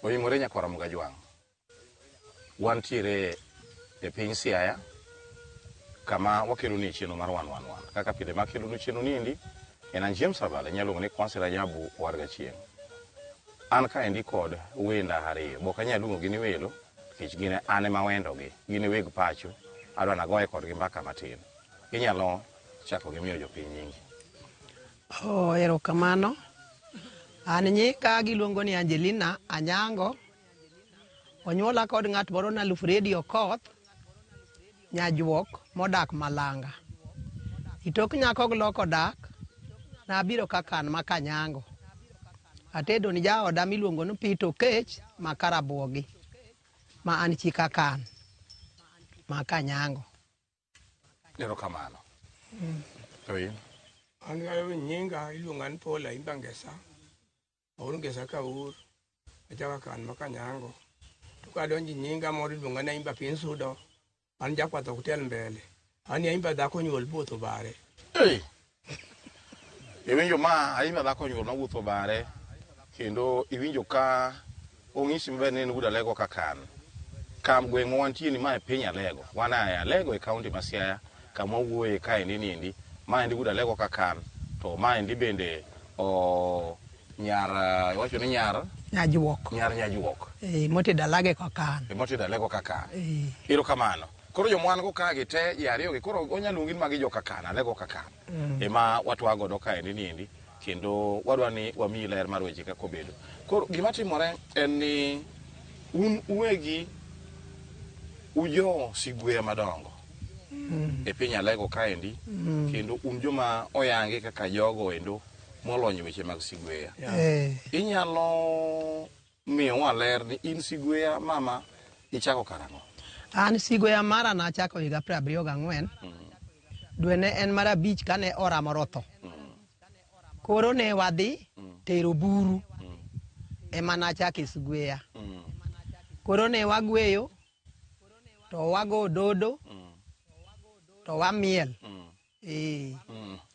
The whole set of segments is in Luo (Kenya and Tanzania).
Oimore nyakwara Mugajwang'. Wantiere e piny Siaya kama wakelo ni chieno mar 111. Kaka pile makelo ni chieno niendi en James Rabala nyalo ng'e kwansira nyabu warga chieng'. An ka endi kod wenda ariyo. Boka nyaluongo gi ni welo kich gine ane ma wendo gi. Gine weg pacho. Adwa nagoye kod gi mbaka matin. Inyalo chako gi miyo jopiny nyingi. Erokamano. An nyika giluongo ni Angelina Anyango. Onyuola kod ng'at moro na Lufredi Okoth. Nyajuok modak Malanga. Itok nyako loko dak. Nabiro kakan makanyango. Atedo ni jaoda miluongo ni Pito Kech makarabuogi. Ma an chika kan. Makanyango. Erokamano. An gayo nyinga iluonga ni Paul Aimba Ngesa. Aur Ngesa kaur. Achaka kan makanyango. Tukadonji nyinga moro iluonga ni Aimba Piny Sudo. An jakwath hotel mbele. An Aimba dhako nyuol puotho bare. Iwinjo ma Aimba dhako nyuol mawuotho bare. Kendo iwinjo ka ong'isi maber ni en guda lego kakan. Kam gweng'wa wantie ni ma e piny Alego. Wan a Alego e kaunti ma Siaya kama wuoye ka endi. Ma endi guda lego kakan. To ma endi bende nyar wacho ni nyar Nyajuok. Nyar Nyajuok. Moti dalage kakan. Moti dalego kakan. Erokamano. Koro jomwan go ka gi te yariyo gi koro onyaluongi magi jo kakan Alego kakan. Ema watwago do ka endi. Kendo wadwa ni wamiyi ler mar weche kako bedo. Koro gima timore en ni un uwegi ujo Sigweya madongo. E piny Alego kaendi. Kendo un joma oyangi kaka jogo endo molony weche mag Sigweya. Inyalo miyowa ler ni in Sigweya mama ichako karang'o? An Sigweya mara nachako higa 74. Dwe ne en mar 5 kane oramo rotho. Koro ne wadhi tero buru. Ema nachako Sigweya. Koro ne wagweyo. To wago dodo. To wamiel.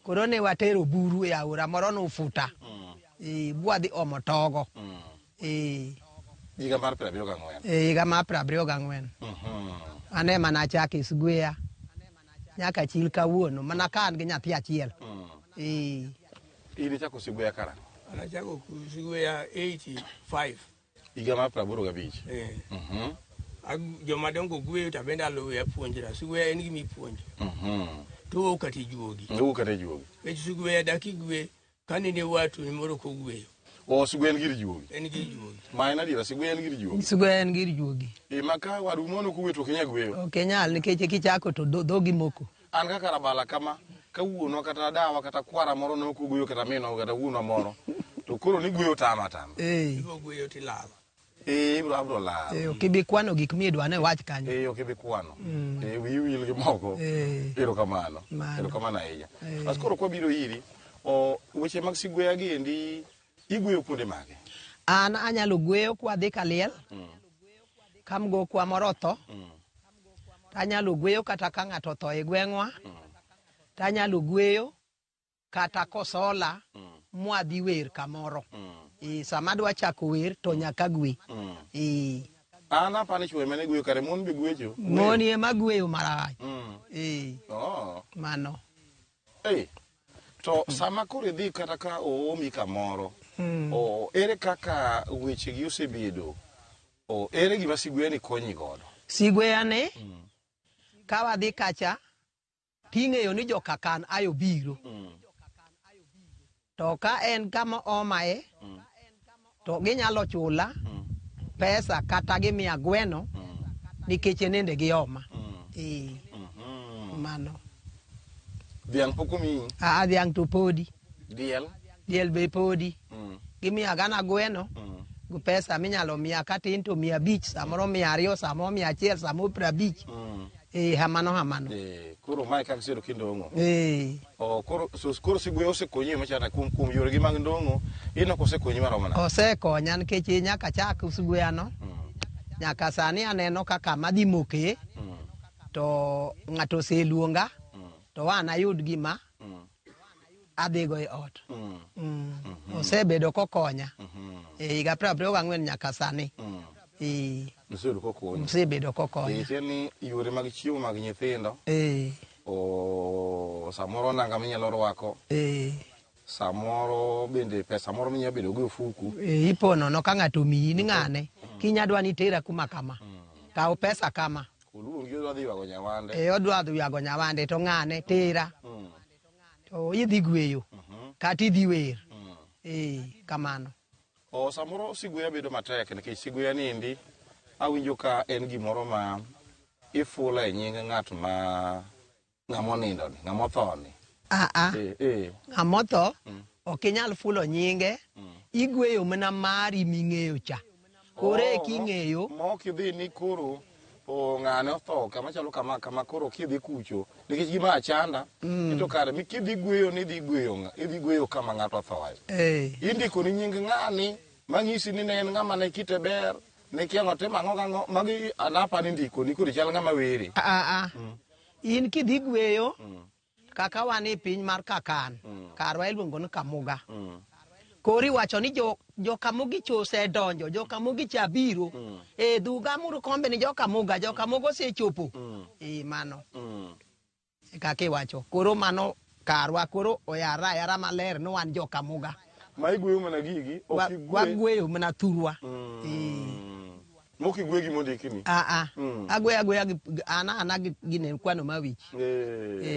Koro ne watero buru e aora moro no Ufuta. Bwadhi omo togo. Higa mar 74. Higa mar 74. Ane mana nachako Sigweya. Nyaka chil kawuono mana ka an gi nyathi achiel. In ichako Sigweya karang'o? An achako Sigweya 85. Higa mar 85. Jomadongo gweyo to bende aluwe apuonjra. Sigweya en gimi puonjo. To kati juogi. Kati juogi. Sigweya daki gwe kanine watu ni moro ko gweyo. Sigweya en gir juogi. En gir juogi. Ma en adiera Sigweya en gir juogi. Sigweya en gir juogi. Maka wadu mono kuwe to kenya gweyo. Ok nyal nikech kichako to dhogi moko. An kaka Rabala kama kawuono kata dawa kata kwara moro no kugweyo kata mino kata wuono moro. To koro ni gweyo tama. Ibo gweyo tilava. Ibro la. Okibi kwano gik midwa ne wach kanyo. Okibi kwano. Wiwil gi moko. Erokamano. Erokamano ahinya. Bas koro kwabiro iri weche mag Sigweya gi endi igweyo kuonde mage? An anyalo gweyo kwa dhi Kaliel. Kamgo kwa morotho. Anyalo gweyo kata ka ng'ato tho e gweng'wa. Anyalo gweyo kata kosola mwadhi wer kamoro. Sama dwa chako wer to nyaka gwe. An apani chwe mane gweyo kare mon be gwecho. Mon ema gweyo marach. Mano. To sama koro idhi kata ka oomi kamoro. Ere kaka weche gi osebedo. Ere gima Sigweya ni konyi godo? Sigweya ne ka wadhi kacha ting'eyo ni jokakan ayo biro. To ka en kama omae to ginyalo chula pesa kata gimiya gweno nikech nende gi oma. Mano. Dhiang' pok omiyi? Dhiang' to podi. Diel? Diel be podi. Gimiya gana gweno. Gu pesa minyalo miya katin to 500, samoro 200, samoro 100, samoro 50. Hamano. Koro mae kaka siro kindong'o. Koro Sigweya osekonyi machana kuom yore gi mag ndong'o. Ino kosekonyi maromo nade? Osekonya nikech nyaka chak Sigweya no. Nyaka sani aneno kaka madhi moke. To ng'ato oseluonga. To an ayud gima adhigo e ot. Osebedo kokonya. higa 24 nyaka sani. Msebedo kokonyo. Tieni yore mag chiemo mag nyithindo. O samoro nanga minyalo rwako. Samoro bende pesa moro minyalo bedo go ofuku. Ipono no ka ng'ato miyi ni ng'ane. Kinya dwa ni tera kuma kama. Kaw pesa kama. Oluongi odwa dhi ywago nyawande. Odwa dhi ywago nyawande to ng'ane tera. To idhi gweyo. Kata idhi wer. Kamano. O samoro siguya bedo matek nikech siguya nindi awinjo ka en gimoro ma ifula e nying ng'at ma ng'amo nindo ni, ng'amo tho ni. Ng'amo tho ok inyal fulo nyinge, igweyo mana mari ming'eyo cha. Kore king'eyo. Mok idhi ni koro ng'ane otho kama chalo kama koro kidhi kucho nikech gima achanda to kare kidhi gweyo ni idhi gweyo kama ng'ato othoyo. Indiko ni nying ng'ani mang'isi ni ne en ng'ama ne kite ber ne kiango te mang'o magi anapa ni ndiko ni kodi chal ng'ama were. In kidhi gweyo kaka wan e piny mar Kakan karwa iluongo ni Kamuga. Kori wacho ni jo Kamugi chose donjo, jo Kamugi cha biro. Dhuga muru kombe ni jo Kamuga osechopo. Mano. Kaka wacho. Koro mano karwa koro oyara maler no wan jo Kamuga. Ma igweyo mana gigi? Wagweyo mana thurwa. Moki gwegi mondiki ni? Agweya ana gine kwano mawich.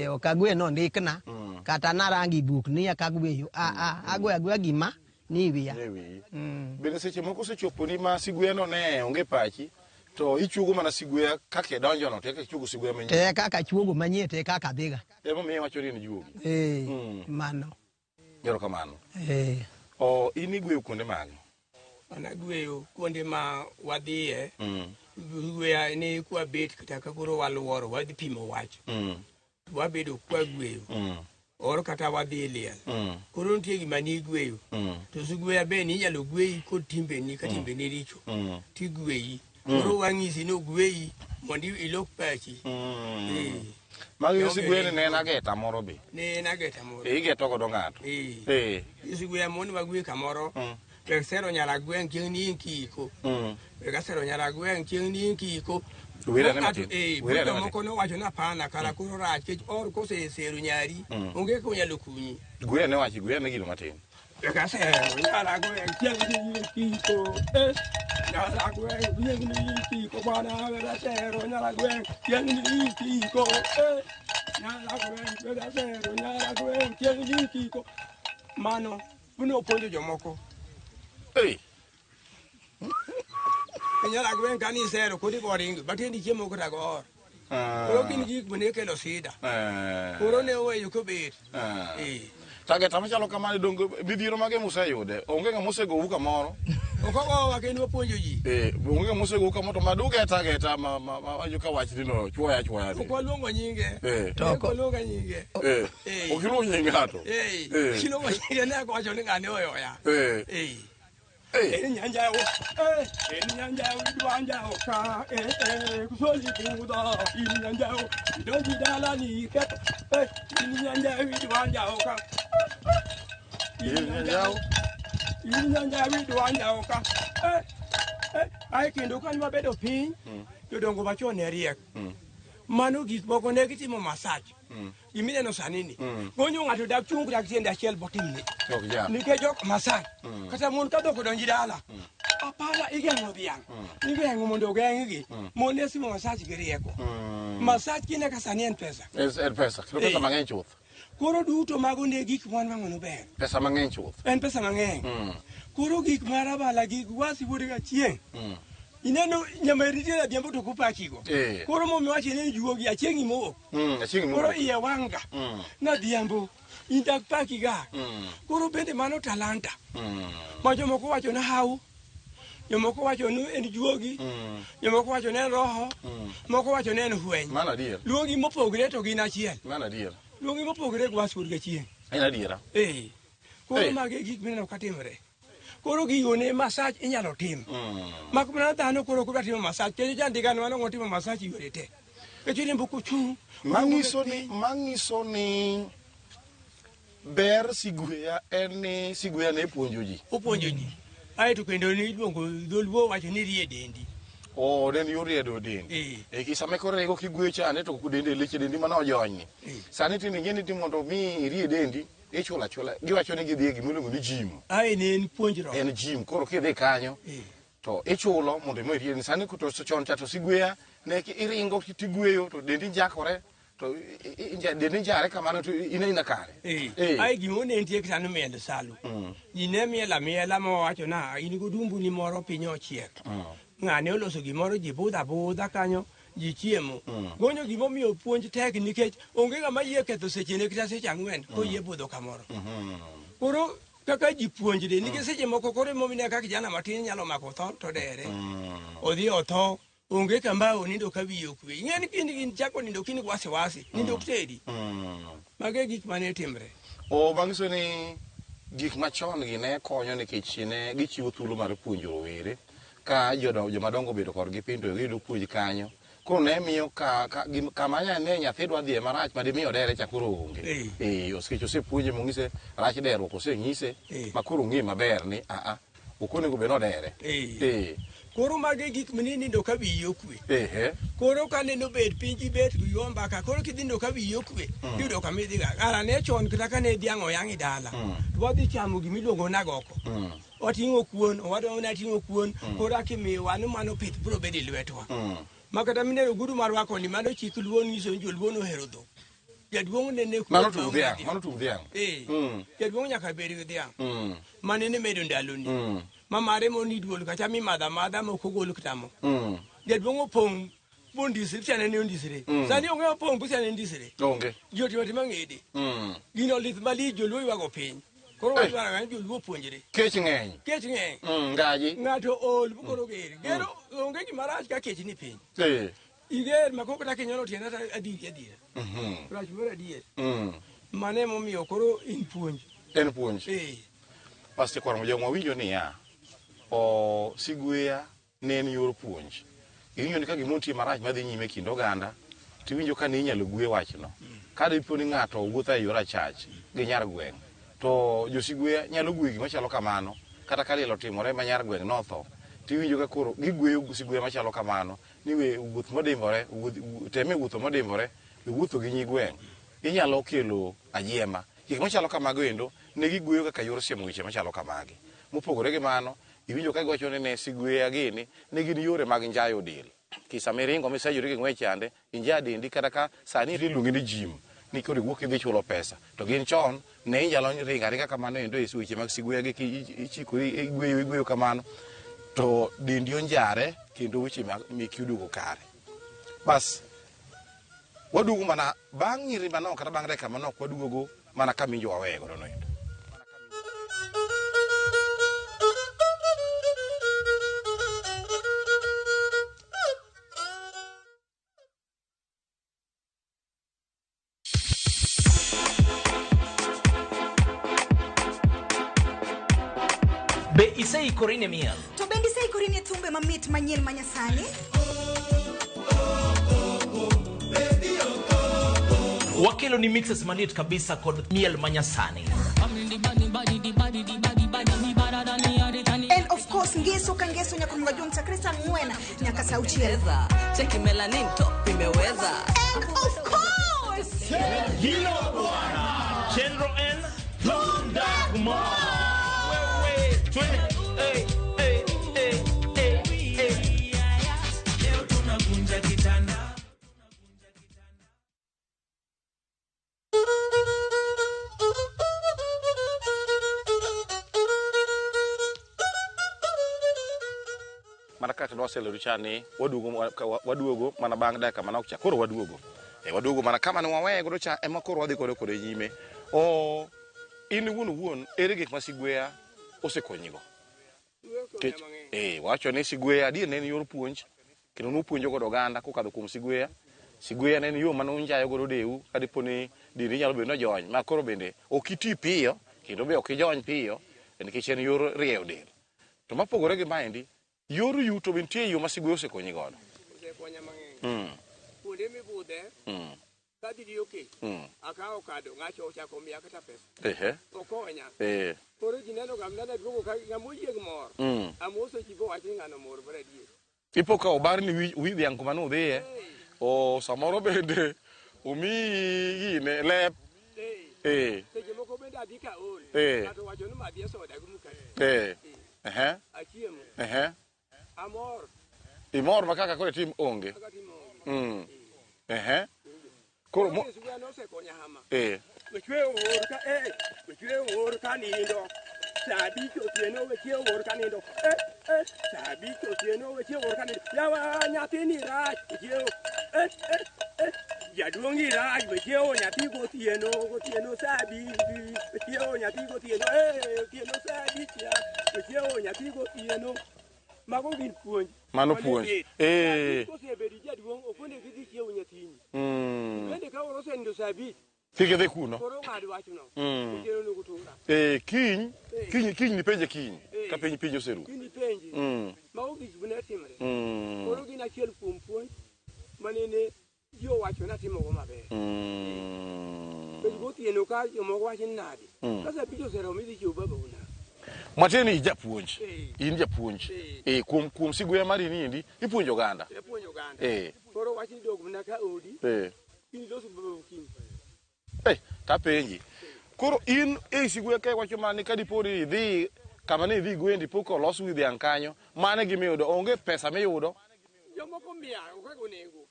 Ok agweyo no ndikna. Kata narangi buk ni akagweyo. Agweya gima ni wiya. Bende seche moko sechopo ni ma siguya no ne onge pachi to ichugo mana siguya kaka donjo no te kaka chugo siguya manyien. Te kaka chugo manyien te kaka dhiga. Emo miyo wacho ni juogi. Mano. Yoro kamano. Ini gweyo kuonde magi? Anagweyo kuonde ma wadhiye. Gweya ni kwa bet kata kagoro waluoro wadhi pimo wach. Wabedo kwa gweyo. Oro kata wadhi liel. Koro nitie gima ni gweyo. To sugweya be ni inyalo gweyi kod timbe ni ka timbe ni richo. Ti gweyi. Koro wang'isi no gweyi mondo ilok pachi. Magi siguya ni en ageta moro be? Ne en ageta moro. Igeto godo ng'ato? Siguya moni wagwe kamoro. Sero nyala gweng' chieng' ni kiko. Sero nyala gweng' chieng' ni kiko. Wira ne matin. Wira moko no wacho na pana kala koro rach kech or kose sero nyari. Onge ko nyalo kunyi. Gwira ne wachi gwira ne gino matin. Sero nyala gweng' chieng' ni kiko. Nyala gweng' chieng' ni kiko bana wera sero nyala gweng' chieng' ni kiko. Nyala gweng' sero nyala gweng' chieng' ni kiko. Mano uno ponjo jomoko. Nyala gwen kani sero kodi boring batendi chiemo kota go. Koro kin gik mane kelo sida. Koro ne oweyo ko bet. Tageta machalo kamane dongo bidhiro mage museyude. Onge ng'ama osego uka moro. Okogo wakendo puonjo ji. Onge ng'ama osego uka moro maduge tageta ma ajo ka wach dino chuoya. Oko luongo nyinge. Oko luongo nyinge. Okilo nyinge ngato. Kilo nyinge ne ko wacho ni ng'ane oyoya. Nyanja o. Nyanja o duanja o ka. Kusoli buda. Nyanja o. Doji dala ni ket. Nyanja o duanja o ka. Nyanja o duanja o ka. Ai kendo kan mabedo piny. Jodongo machon ne riek. Mano gik moko ne gitimo massage. Imineno sanini. Gonyo ng'ato dak chung dak tiende achiel botimne. Nikech ok massage. Kata mon ka dok donji dala. Apala igeng'o dhiang'. Igeng'o mondo ogeng'gi. Mon ne simo massage gi rieko. Massage kine ka sani en pesa. En pesa. Kilo pesa mang'eny chuth. Koro duto mago ne gik mwan mang'ono ber. Pesa mang'eny chuth. En pesa mang'eny. Koro gik marabala gik wasi wuode ga chieng'. Ineno nyameri tira diambo to kupachigo. Koro mo miwachi ne juogi achieng' mo. Koro iye wanga. Na diambo indak pakiga. Koro bende mano talanta. Ma jomoko wacho na hau. Jomoko wacho ni en juogi. Jomoko wacho ni en roho. Moko wacho ni en hweny. Mano adier. Luongi mopogre to gin achiel. Mano adier. Luongi mopogre go wasi wuod chieng'. En adiera. Koro mage gik mineno ka timre. Koro gigo ne massage inyalo tim. Mak mana dhano koro kudwa timo massage. Kejo jandiga no mano timo massage yore te. Kejo ni mbuku chung. Mangiso ni ber siguya en ni siguya ne puonjo ji. Opuonjo ji. ai to kendo ni luongo dholuo wacho ni rie dendi. O den yor riedo dendi. E kisa me korego kigwecha ne to kudende leche dendi mano jony. Sani tini ngeni ti mondo mi rie dendi e chula. Giwacho ni gidhi gimulo ni gym. Ai ne en puonjro. En gym koro kidhi kanyo. To ichulo mondo mi rie sani kuto chon cha to sigweya ne iringo kitigweyo to dendi jakore. To dendi jare kamano to ina kare. Ai gimone entie kisano mielo salu. Ine miela mo wacho na in godumbu ni moro piny ochiek. Ng'ane oloso gimoro ji budha kanyo ji chiemo. Gonyo gimomiyo puonj tek nikech onge ng'ama yie ketho sechene kata seche ang'wen koyie budho kamoro. Koro kaka ji puonjre nikech seche moko koro momine kaka kijana matin nyalo mako tho to dere. Odhi otho. Onge kamba onindo ka wiye okwe. Ing'eni kindi chako nindo kini wasi. Nindo ktedi. Mage gik mane timre. O bang'iso ni gik machon gi ne konyo nikech ne gichiwo thuolo mar puonjo rowere. Ka joma dongo bedo korgi piny to giyudo puonj kanyo. Koro ne miyo kama ne nyathi dwa dhiye marach ma dimiyo dere cha koro onge. Osikech osepuonje mong'ise rach derruok oseng'ise ma koro ng'e maber ni okonego bed nodere. Koro mage gik mnindo ka wiyi okwe. Koro ka neno bed piny gibet gigo mbaka koro kidhindo ka wiyi okwe. Yudo kama idhiga. Ara ne chon kata ka ne dhiang' oyang' dala. To wadhi chamo gimiluongo nagoko. Oting'o kuon, owadwa na ting'o kuon. Koro akimiyo wano mano pith biro bedo e lwetwa. Makata mineno gudu marwa koni mano chik luon nyiso joluon ohero dhok. Jaduong' ne kuon. Mano tum dhiang'. Jaduong' nyaka bed gi dhiang'. Mane ne medo ndaloni. Mamare moni duol kacha mi madha moko gol ktamo. Jaduong' opong' bondisre chane ne ondisre. Sani onge opong' busane ndisre. Onge. Joti mang'ede. Gino lith mali joluo ywago piny. Koro wadwara ng'ani joluo puonjre. Kech ng'eny. Ngaji. Ng'ato ol bukoro gere. Gero onge gimarach ka kech ni piny. Iger makoko ta kinyono tienda ta adiri. Rach moro adier. Mane momiyo koro in puonj. En puonj. Paste kwaro joma winjo ni ya. O sigweya ne en yor puonj. Ing'eyo ni ka gimontie marach madhi nyime kind oganda, tiwinjo ka ne inyalo gwe wachno. Ka dipo ni ng'ato wuotho e yor achach gi nyar gweng', to josigweya nyalo gwe gima chalo kamano, kata ka liel otimore ma nyar gweng' notho, tiwinjo ka koro gigweyo sigweya machalo kamano, ni we wuoth modimbore, teme wuotho modimbore, we wuotho gi nyi gweng'. Inyalo kelo ajiema. Gik machalo kamago endo, ne gigweyo kaka yor siemo weche machalo kamagi. Mopogore gi mano, iwinjo ka giwacho ni ne sigweya gini ne gin yore mag njayo del. Kisa miringo misejori gi ng'we chande, inja dendi kata ka sani iluongi ni gym. Ni koro iwuok idhi chulo pesa. To gin chon ne inyalo ringo aringa kamano endo e weche mag sigweya gi ichikori igweyo kamano. To dendi onjare kendo weche meki oduogo kare. Bas waduogo mana bang' nyiri manok kata bang' dakika manok waduogo mana kaminjo wawego no endo. Be iseikori ne miel? To bende iseikori ne thumbe mamit manyien manyasani? Wakelo ni mixes manit kabisa kod miel manyasani. And of course ngeso ka ngeso nyaka mga Krista Ngwena nyaka sauchiel. Cheki melanin top imeweza. And of course Hilo bwana. Chendro N. Tunda Kumar. Marakati nwaselo richani waduogo mana bang' dakika manok cha koro waduogo. Waduogo mana kama ne waweye godo cha ema koro wadhi kode nyime. In wuon ere gik masigweya osekonyigo. Wacho ni sigweya adier ne en yor puonj kendo nupuonjo godo oganda kokadho kuom sigweya. Sigweya ne en yo mane unjayo godo deu kadipo ni dini nyalo bedo nojony ma koro bende ok iti piyo kendo be ok ijony piyo nikech en yor rieyo del. To mapogore gi maendi yor yuto be nitie yo ma sigweya osekonyi godo. Kuonde mibudhe Kadi di okay. Akao kado ngacho cha komia kata pesa. Okonya. Koro jineno gamnana dugo ka ngamuji gmor. Amoso chibo wachinga no mor bredi. Ipo ka obar ni wi dhiang kuma no dhiye. O samoro bende umi gine lep. Seche moko bende adhi ka ol. Kato wacho ni madhi soda gumuka. Achiemo. Amor. Imor makaka kore tim onge. Koro mo no se konya hama. Wechwe or ka nindo. Sabi ko tieno wechwe or ka nindo. Sabi ko tieno wechwe or ka nindo. Yawa nyathini rach wechwe. Jaduongi rach wechwe nyathi go tieno sabi. Wechwe nyathi go tieno tieno sabi chia. Wechwe nyathi go tieno. Mago gin puonj. Mano puonj. Ko se bedi jaduong okone gidhi chiew nyathini. Bende ka oro sendo sabi. Fike dhe kuno. Koro ng'ad wachno. Kero no gutura. Kiny ni penje kiny. Ka penj oseru. Kiny penje. Mago gik bune timre. Koro gin achiel kuom puonj manene jo wacho na timo go maber. Penj gotieno ka jomoko wacho ni nade. Kasa pijo sero midhi chiwo baba una. Mateni japuonj. In japuonj. Kuom Sigweya mari nindi ipuonjo oganda. Ipuonjo oganda. Koro wacho ni dog mna ka odi. Kiny loso baba kiny. Ta penji. Koro in Sigweya ka wacho mani ka dipori idhi kama ne idhi gwendi poko los wi dhiang kanyo mane gimiyudo onge pesa miyudo. Jomoko miya okago nengo.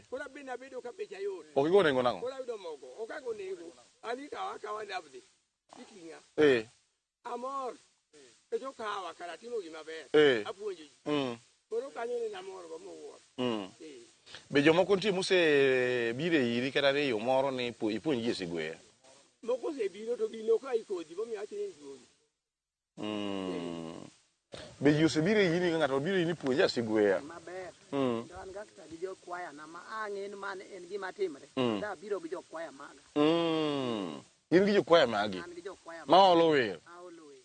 Koro bina bedo ka pecha yot. Okigo nengo nango. Koro yudo mogo okago nengo. Ani kawa dabdi. Ikinga. Amor. Ejo kawa kala timo gima ber. Apuonjo ji. Koro kanyo ni amor go mowuor. Be jomoko nitie mose bire iri kata ne yo moro ni ipuonj ji Sigweya. Moko se biro to gino ka ikodhi bo mi achini ikodhi. Be ji osebire iri ka ng'ato bire ni puonja Sigweya. Maber. Don gakta gi jo kwaya na ma ang'en man en gima timre. Da biro gi jo kwaya maga. In gi jo kwaya magi. An gi jo kwaya. Ma olo wer. Aolo wer.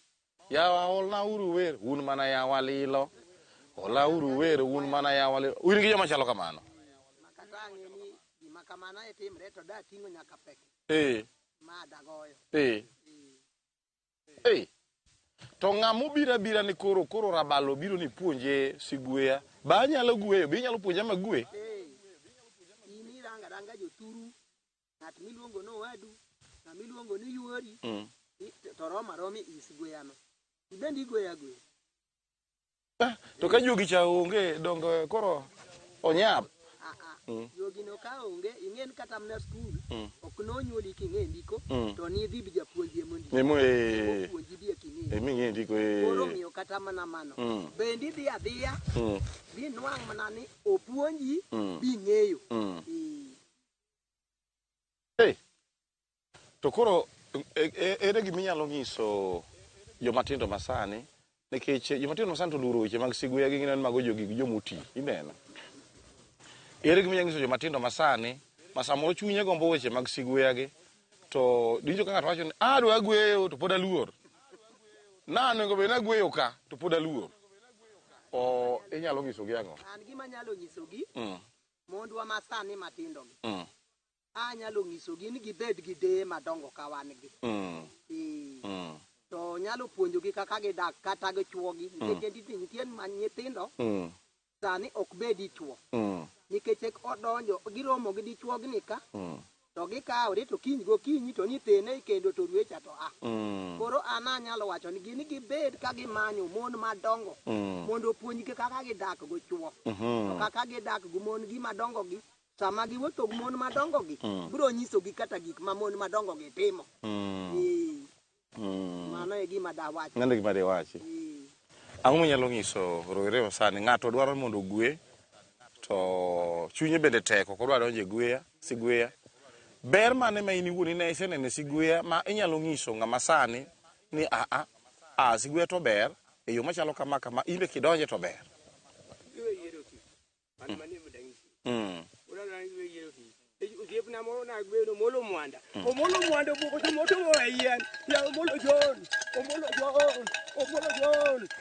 Yawa olna uru wer un mana yawa lilo. Ola uru wer un mana yawa lilo. Un gi joma chalo kamano. Makata ang'eni gima kamano e timre to da ting'o nyaka peke. Ma dagoyo. To ng'amo bira ni koro rabalo biro ni puonje Sigweya. Ba nyalo gweyo, be nyalo puonja magwe. Ini ranga joturu. Ng'at miluongo no wadu, ng'at miluongo ni yuori. To romi Sigweya no. Ibendi gweya gwe. To ka jogi cha onge dongo koro onyap. Jogi no ka onge ing'en kata mna skul ok nonyuoli king'e ndiko to ni dhi bi japuonje mondi. Puonji bi king'e. Ming'e ndiko Koro miyo kata mana mano. Bendi dhi adhiya. Bi nwang' mana ni opuonji bi ng'eyo. To koro ere gima inyalo nyiso jomatindo masani nikech jomatindo masani to luoro weche mag Sigweya gi ginen mago jogi jomoti ineno. Ere gima inyalo nyiso jomatindo masani ma samoro chunye gombo weche mag Sigweya gi to dinjo ka ng'ato wacho ni adwa gweyo to pod aluor. Nano bed nagweyo ka to pod aluor. Inyalo nyisogi ang'o? An gima nyalo nyisogi mondwa masani matindo gi. Anyalo nyisogi ni gibed gi deye madongo ka wan gi. To nyalo puonjogi kaka gidak kata gi chuogi nikech nitie nyithindo sani ok bedi chuo. Nikech odonjo giromo gi dichuogni ka to gikawre to kiny gokinyi to nyithene kendo to ruecha to Koro ana nyalo wacho ni gini gibed ka gimanyo mon madongo mondo puonjgi kaka gidak go chuo. To kaka gidak go mon gi madongo gi sama giwuotho gi mon madongo gi biro nyisogi kata gik ma mon madongo gi timo. Mano e gima da wacho. Nande gima de wachi. Ang'o nyalo nyiso rowere masani ng'ato dwaro mondo gwe to chunye bende tek ok odwar donjo e Sigweya. Ber mane ma in iwuon ine isenene Sigweya ma inyalo nyiso ng'ama sani ni Sigweya to ber e yo machalo kama in be kidonje to ber. Osiepna moro nagweno molo mwanda. Omolo mwanda buko to moto yien. Ya omolo John.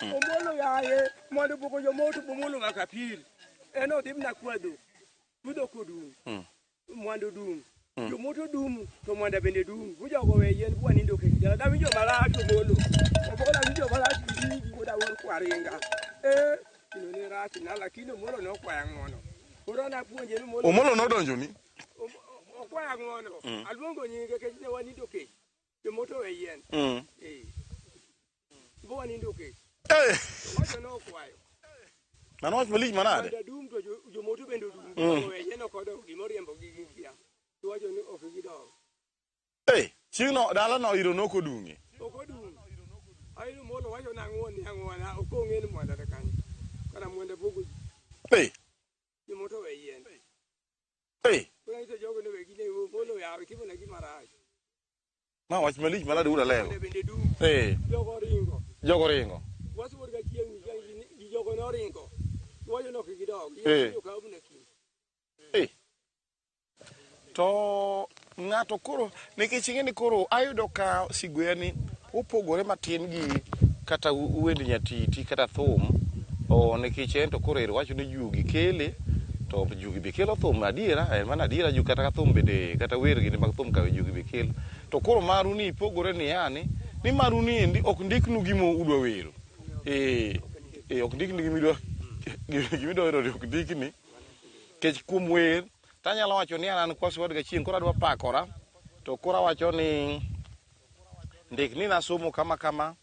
Omolo yaye. Mwanda buko yo moto bomolo makapil. Eno tim na kwado. Kudo kudum. Mwando dum. Jomoto dum to mwanda bende dum. Buja go we yen bwa nindo ke jala da winjo mara to molo. Obola winjo mara ti goda wor kwaringa. Ino ne rati na lakini molo no kwa ngono. Ora na puonje ni molo. Omolo no donjo ni. Kwa ngono. Aluongo nyinge ke ne wanindo ke. Jomoto we yen. Bwa nindo ke. Ojo no kwayo. Mano wach malich manade? Mwanda dum to jomoto bende dum. We yen okodo gimoriembo gi kia. Tuwacho ni okigidong. Chino dala no iro noko dungi. Okodung. Ayo molo wacho na ng'wona okong'e ni mwanda kanyo. Kana mwanda bogo. Jomoto we yen. Kuna ito jogo ne wegine molo ya kimo na gimaraj. Ma wach malich manade ura leo. Bende dum. Jogo ringo. Wasu wor ga chieng ni jogo no ringo. Tuwacho no okigidong. Yo ka obune kin. To ng'ato koro nikech ing'e ni koro ayudo ka Sigwea ni opogore matin gi kata wend nyatiti kata thum nikech en to koro wacho ni jugi kele to jugi be kelo thum adiera en mana adiera ju kata thum bende kata wer gi mag thum ka jugi be kelo to koro maru ni pogore ni yani ni maru ni endi ok ndiknu gimo udwa wero ok ndiknu gimidwa wero ok ndikni kech kuom wer tanyalo wacho ni an kwa swad ga chien kora dwa pakora to kora wacho ni ndik ni nasomo kama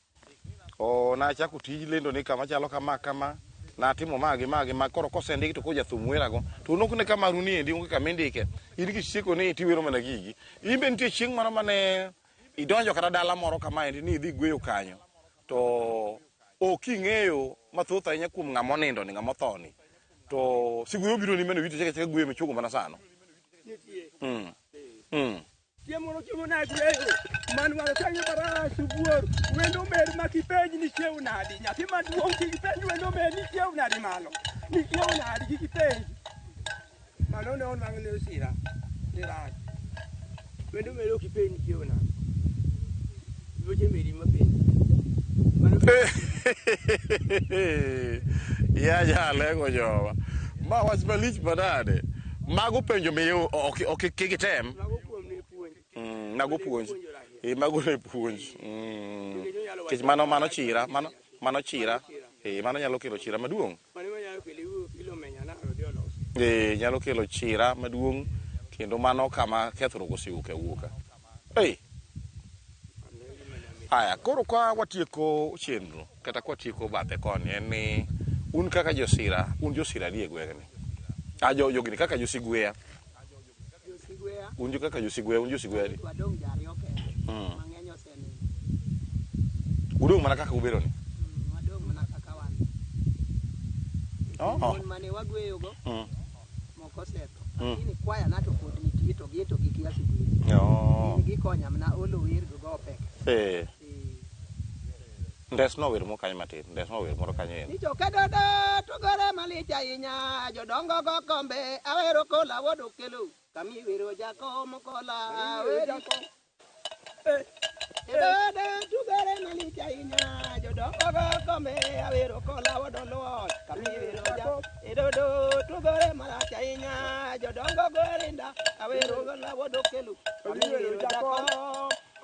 na chako tij lendo ni kama chalo kama na timo magi koro kosendik to koja thum werago to nok ne kama runi endi onge kama indike in gi chiko ni tiwero mana gigi imbe nitie chieng' moro mane idonjo kata dala moro kama endi ni idhi gweyo kanyo to oking'eyo mathoth ahinya kuom ng'ama onindo ni ng'ama othoni to Sigwea biro ni meno wito cheka gwe mechugo mana sano. Chiemo na gweyo. Man wala kanyo bara subuor. Wendo mer makipenj ni chiew nadi. Nyathi maduong' kipenj wendo mer ni chiew nadi malo. Ni chiew nadi kipenj. Mano ne on mangne osira. Ni raj. Wendo mer okipenj chiew nadi. Weche meri mapenj. Ya lego jowa. Ma wach malich manade. Mago penjo miyo ok kigitem. Mago puonj. Mago ne puonj. Kech mano chira, mano chira. Mano nyalo kelo chira maduong'. Nyalo kelo chira maduong' kendo mano kama kethruok osiwuok wuoka. Aya, koro kwa watieko chenro kata kwa tieko bathe koni en ni un kaka josira, un josira die gweng'ni. Jogini kaka josigwea. Un jo kaka josigwea, un josigwea di. Udong mana kaka ubero ni. Wadong mana kaka wan. Mane wagweyo go. Moko seto. Lakini kwaya nato pod nitie to gi kiasi gi. Gikonya mana olo wer go pek. Ndes no wer mo kanyo matin, ndes no wer moro kanyo en. Nicho kadodo to gore malich ahinya, jodongo go kombe, awero kola wodo kelo, kami wero jakom kola, awero jakom. Kadodo to gore malich ahinya, jodongo go kombe, awero kola wodo lo, kami wero jakom. Kadodo to gore malich ahinya, jodongo go rinda, awero kola wodo kelo, kami wero jakom.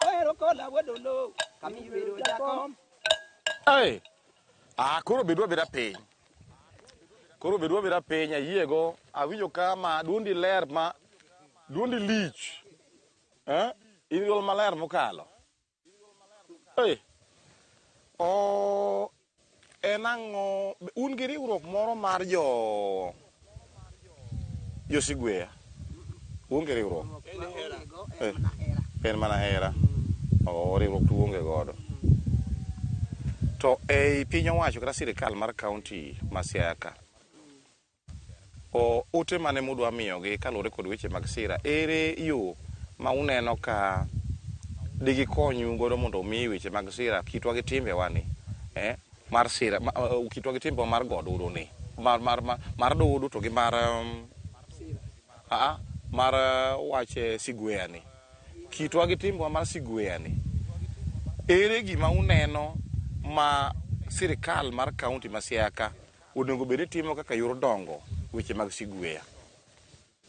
Awero kola wodo lo, kami wero jakom. Koro bedwa beda piny. Koro bedwa beda piny ayiego awinjo kama duondi ler ma duondi lich. In gol maler mokalo. En ang'o un gi riwruok moro mar josigwea. Un gi riwruok. En mana hera. Riwruok tu onge godo. To piny owacho kata sirikal mar kaunti ma Siaya ote mane mudwa miyogi kaluwore kod weche mag sira ere yo ma uneno ka digi konyu godo mondo omi weche mag sira kitwa gi timbe wani mar sira kitwa gi timbe mar godudo ni mar dudu to gi mar mar wache Sigwea ni kitwa gi timbe mar Sigwea ni ere gima uneno ma sirikal mar kaunti ma Siaya onego bed ni timo kaka yor dongo weche mag Sigwea.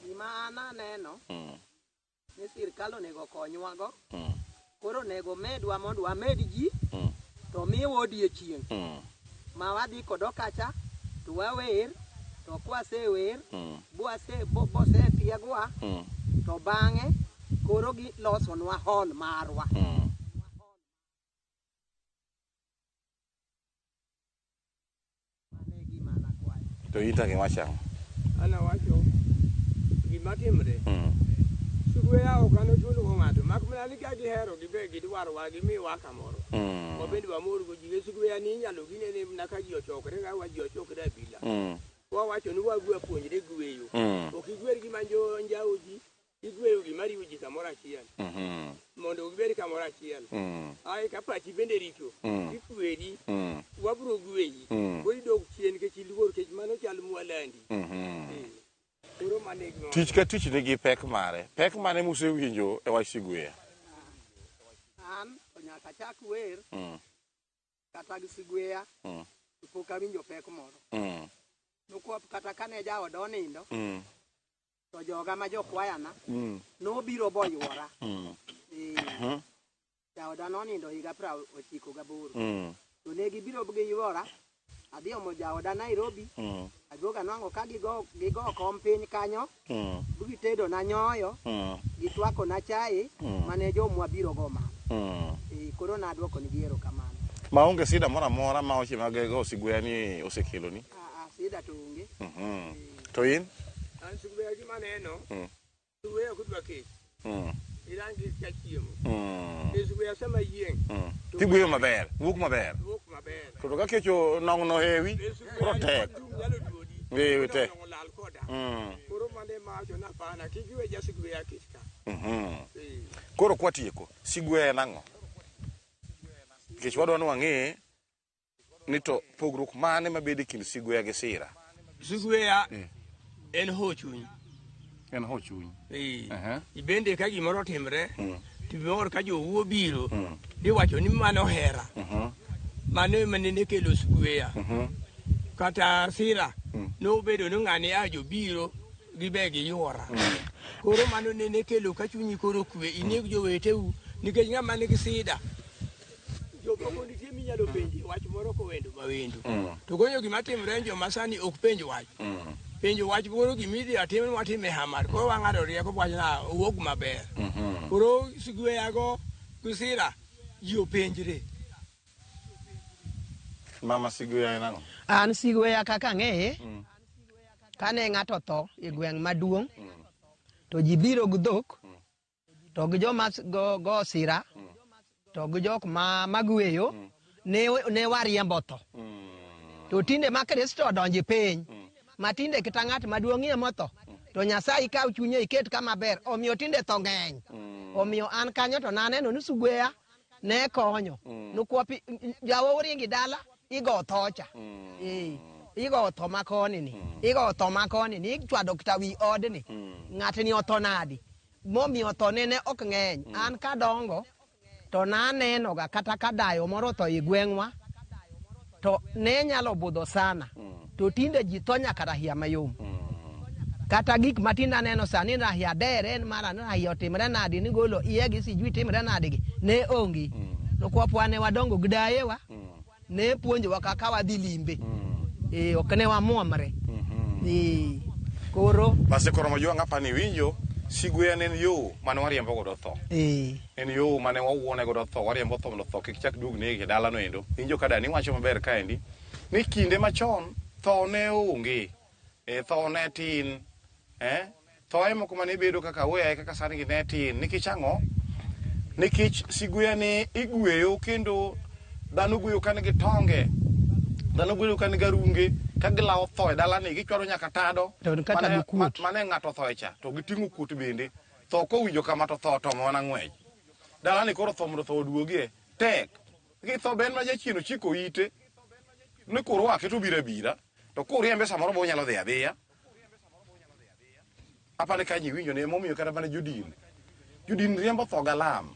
Gima ana neno ni sirkal onego konywago. Koro nego medwa mondo wamed ji to miwa odiechieng' ma wadhi kodo kacha to wawer to kwasewer bosetiegwa to bang'e koro gilosonwa hall marwa. To ita gima chamo ana wacho gima timre Sugweya ok ano chulo ko ng'ato mak mana ni ka gihero gibe gidwaro wa gimiwa kamoro wabende wamor go ji Sugweya ni inyalo ginene na ka ji ochokre ka wa ji ochokre abila wawacho ni wagwe puonjre gweyo ok igwer gi manjo njao ji igweyo gima riwo ji kamoro achiel mondo gibed kamoro achiel ai ka pachi bende rito ikweri wabro gweyi kori dog chien ke chiluor ke mano chal mwalandi tich ka tich nigi pek mane musewinjo e wach Sugweya? An nyaka chak wer kata gi Sugweya pok awinjo pek moro nokwop kata kane jaoda onindo to joga ma jokwayana nobiro boywora jaoda nonindo higa 98 to ne gibiro giywora adhi omo jaoda Nairobi aduoga nwango ka gigo kom piny kanyo gitedo na nyoyo gitwako na chai mane jomwa biro go ma koro naduoko ni giero kamano maonge sida mora mora ma oche magego Sugweya ni osekelo ni sida to onge to in an Sugweya gi maneno Sugweya kudwa kech irangi ka chiemo Sugweya sama yieng tigueyo maber wuok maber to ka kecho nongno hewi protek te koro mane ma jo na pana kigiwe ja Sugweya kiska koro kwatieko Sugweya nango kech wadwa ni wang'e ni to pogruok mane mabede kind Sugweya gi Sira? Sugweya en hochuny ibende ka gimoro timre tibor ka jowuo biro diwacho ni mano hera mano manene kelo Sugweya kata Sira nobedo ni ng'ani ajo biro gibe gi yuora koro mano nene kelo ka chunyi koro kwe ineg joweteu nikech ng'ama nigi sida jomoko nitie minyalo penji wach moro kowendo mawendo to gonyo gima timre joma sani ok penj wach penjo wach koro gimidhi atim watime hamar koro wang'ado rieko wach na wuok maber koro Sugweya go Sira ji openjre. Mama Sugweya nango? An Sugweya kaka ng'eye kane ng'ato tho e gweng' maduong' to ji biro gi dhok to gi joma go Sira to gi jok magweyo ne wariembo tho to tinde ma Kristo odonjo piny matinde kita ng'at maduong'ie motho to Nyasaye ikaw chunye iket kama ber omiyo tinde tho ng'eny omiyo an kanyo to naneno ni Sugweya ne konyo nokwopi jawo ringi dala igo thocha igo tho makoni ni igo tho makoni ni ichwado kita wi odni ng'atni otho nadi momiyo tho nene ok ng'eny an kadongo to naneno ga kata kadayo moro tho i gweng'wa to ne nyalo budho sana to tinde ji tho nyaka rahia mayom kata gik matinda neno sani rahia dere en mara rahia otimre nadi ni golo iye gi sijui timre nadi gi ne ongi nokwapwa ne wadongo gdayewa ne puonjowa kaka wadhi limbe ok ne wamuomre koro base koro mojuwa ng'apa ni winjo Sugweya en yo mane wariembo godo tho en yo mane wawuone godo tho wariembo tho mondo tho kik chak dug negi e dalano endo winjo ka dani wacho maber kaendi ni kinde machon tho ne onge tho ne tin tho moko mane bedo kaka weya kaka sani ne tin nikech ang'o nikech Sugweya ne igweyo kendo dhano gweyo kan gi tonge dhano gweyo kan gi arunge ka gilawo tho e dalani gichwaro nyaka tado mane ng'ato tho cha to giting'o kut bende tho kowinjo kama to tho tomo mana ng'wech dalani koro tho mondo tho oduogie tek gi tho ben ma jachien chiko ite ni koro wake to bira bira to kuriembe samoro bo nyalo dhi adhiya apane ka ji winjo ne momiyo kata bane jodin riembo tho galam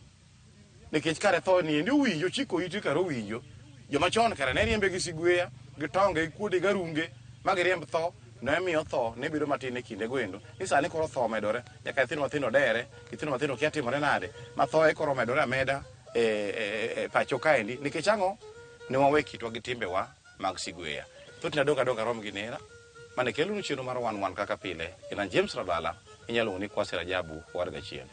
nikech kare tho ni endi winjo chiko ite karo winjo joma chon kare ne riembe gi Sugweya gi tonge gi kuode garunge ma giriemb tho ne miyo tho ne bedo matin e kinde gwendo ni sani koro tho medore nyaka nyithindo mathindo dere nyithindo mathindo kia timore nade ma tho koro medore ameda pacho kaendi nikech ang'o ne wawe kitwa gi timbewa mag Sigweya. Thothne adonga rom gi nera mane kelo chenro mar wan kaka pile ina James Rabala inyalo ni Kwasi Rajabu war gachien.